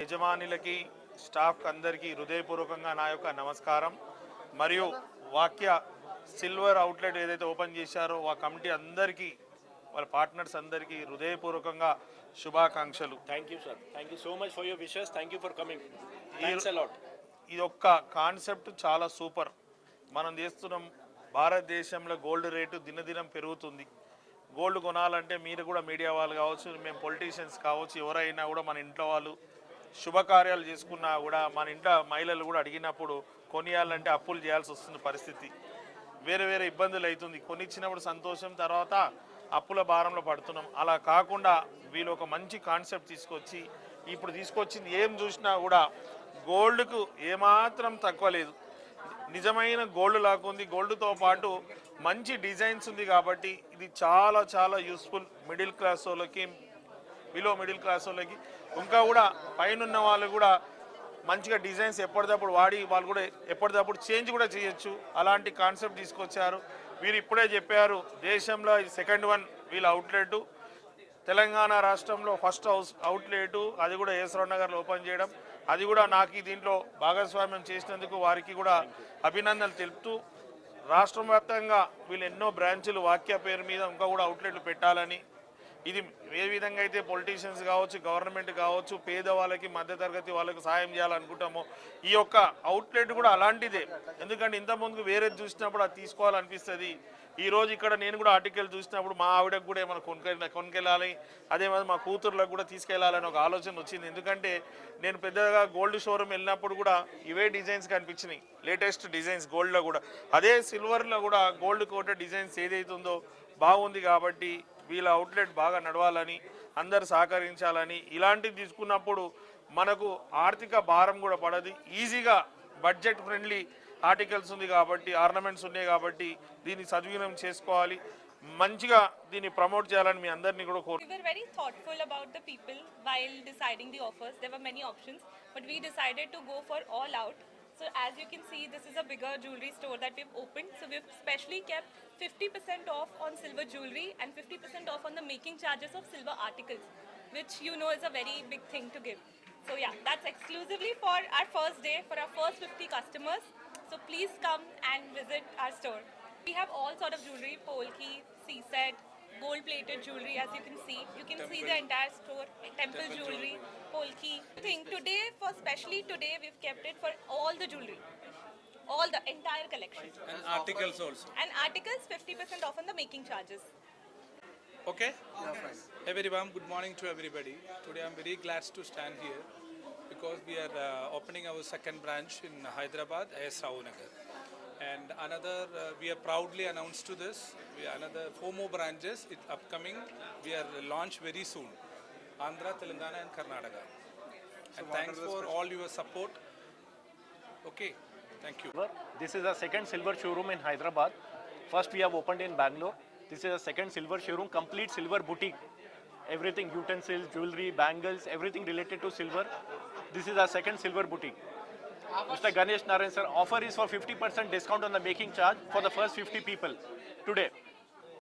యజమానులకి staff అందరికీ హృదయపూర్వకంగా నా యొక్క నమస్కారం. మరియు వాక్య సిల్వర్ అవుట్లెట్ ఏదైతే ఓపెన్ చేశారో ఆ కమిటీ అందరికీ వాళ్ళ పార్ట్నర్స్ అందరికీ హృదయపూర్వకంగా శుభాకాంక్షలు. Thank you sir, thank you so much for your wishes. Thank you for coming. Thanks a lot. ఈ యొక్క కాన్సెప్ట్ చాలా సూపర్. మనం చేస్తున్నాం. భారతదేశంలో గోల్డ్ రేటు దినదినం పెరుగుతుంది. గోల్డ్ కొనాలంటే మీరు కూడా మీడియా వాళ్ళు కావచ్చు, మేము పొలిటీషియన్స్ కావచ్చు, ఎవరైనా కూడా మన ఇంట్లో వాళ్ళు శుభకార్యాలు చేసుకున్నా కూడా మన ఇంట్లో మహిళలు కూడా అడిగినప్పుడు కొనియాలంటే అప్పులు చేయాల్సి వస్తుంది పరిస్థితి. వేరే వేరే ఇబ్బందులు అవుతుంది. కొనిచ్చినప్పుడు సంతోషం, తర్వాత అప్పుల భారంలో పడుతున్నాం. అలా కాకుండా వీళ్ళు ఒక మంచి కాన్సెప్ట్ తీసుకొచ్చి ఇప్పుడు తీసుకొచ్చింది ఏం చూసినా కూడా గోల్డ్కు ఏమాత్రం తక్కువ లేదు. నిజమైన గోల్డ్ లాగుంది. గోల్డ్తో పాటు మంచి డిజైన్స్ ఉంది కాబట్టి ఇది చాలా చాలా యూస్ఫుల్ మిడిల్ క్లాస్ వాళ్ళకి, బిలో మిడిల్ క్లాస్ వాళ్ళకి, ఇంకా కూడా పైన వాళ్ళు కూడా మంచిగా డిజైన్స్ ఎప్పటికప్పుడు వాడి వాళ్ళు కూడా ఎప్పటికప్పుడు చేంజ్ కూడా చేయొచ్చు. అలాంటి కాన్సెప్ట్ తీసుకొచ్చారు. వీరు ఇప్పుడే చెప్పారు దేశంలో సెకండ్ వన్ వీళ్ళ అవుట్లెట్, తెలంగాణ రాష్ట్రంలో ఫస్ట్ అవుట్లెట్ అది కూడా ఏసరావు నగర్లో ఓపెన్ చేయడం, అది కూడా నాకు దీంట్లో భాగస్వామ్యం చేసినందుకు వారికి కూడా అభినందనలు తెలుపుతూ రాష్ట్రం వ్యాప్తంగా వీళ్ళు ఎన్నో బ్రాంచులు వాక్య పేరు మీద ఇంకా కూడా అవుట్లెట్లు పెట్టాలని, ఇది ఏ విధంగా అయితే పొలిటీషియన్స్ కావచ్చు, గవర్నమెంట్ కావచ్చు, పేదవాళ్ళకి మధ్యతరగతి వాళ్ళకి సాయం చేయాలనుకుంటామో ఈ యొక్క అవుట్లెట్ కూడా అలాంటిదే. ఎందుకంటే ఇంతకుముందు వేరే చూసినప్పుడు అది తీసుకోవాలనిపిస్తుంది. ఈరోజు ఇక్కడ నేను కూడా ఆర్టికల్ చూసినప్పుడు మా ఆవిడకు కూడా ఏమైనా కొనుకెళ్ళాలి, అదే మా కూతుర్లకు కూడా తీసుకెళ్లాలని ఒక ఆలోచన వచ్చింది. ఎందుకంటే నేను పెద్దగా గోల్డ్ షోరూమ్ వెళ్ళినప్పుడు కూడా ఇవే డిజైన్స్ కనిపించినాయి, లేటెస్ట్ డిజైన్స్ గోల్డ్లో కూడా. అదే సిల్వర్లో కూడా గోల్డ్ కోటెడ్ డిజైన్స్ ఏదైతుందో బాగుంది. కాబట్టి వీళ్ళ అవుట్లెట్ బాగా నడవాలని, అందరు సహకరించాలని, ఇలాంటివి తీసుకున్నప్పుడు మనకు ఆర్థిక భారం కూడా పడదు. ఈజీగా బడ్జెట్ ఫ్రెండ్లీ ఆర్టికల్స్ ఉంది కాబట్టి, ఆర్నమెంట్స్ ఉన్నాయి కాబట్టి దీన్ని సద్వినియోగం చేసుకోవాలి, మంచిగా దీన్ని ప్రమోట్ చేయాలని మీ అందరినీ కూడా We were very thoughtful about the people while deciding the offers. There were many options, but we decided to go for all out. So as you can see, this is a bigger jewelry store that we've opened. So we've specially kept 50% off on silver jewelry and 50% off on the making charges of silver articles, which you know is a very big thing to give. So yeah, that's exclusively for our first day, for our first 50 customers. So please come and visit our store. We have all sort of jewelry, polki, C-set, gold-plated jewelry, as you can see. You can see the entire store, temple jewelry, polki. Today, especially today, we've kept it for all the jewelry, all the entire collection. And articles also. And articles 50% off on the making charges. Okay? Everyone, good morning to everybody. Today I'm very glad to stand here because we are opening our second branch in Hyderabad, Yesravu Nagar. And another, we are proudly announced to this, another 4 more branches upcoming. We are launched very soon. Andhra, Telangana and Karnataka. And thanks for all your support. Okay, thank you. This is a second silver showroom in Hyderabad. First we have opened in Bangalore. This is a second silver showroom, complete silver boutique. Everything, utensils, jewelry, bangles, everything related to silver. This is our second silver boutique. Mr. Ganesh Narayan sir, offer is for 50% discount on the making charge for the first 50 people today.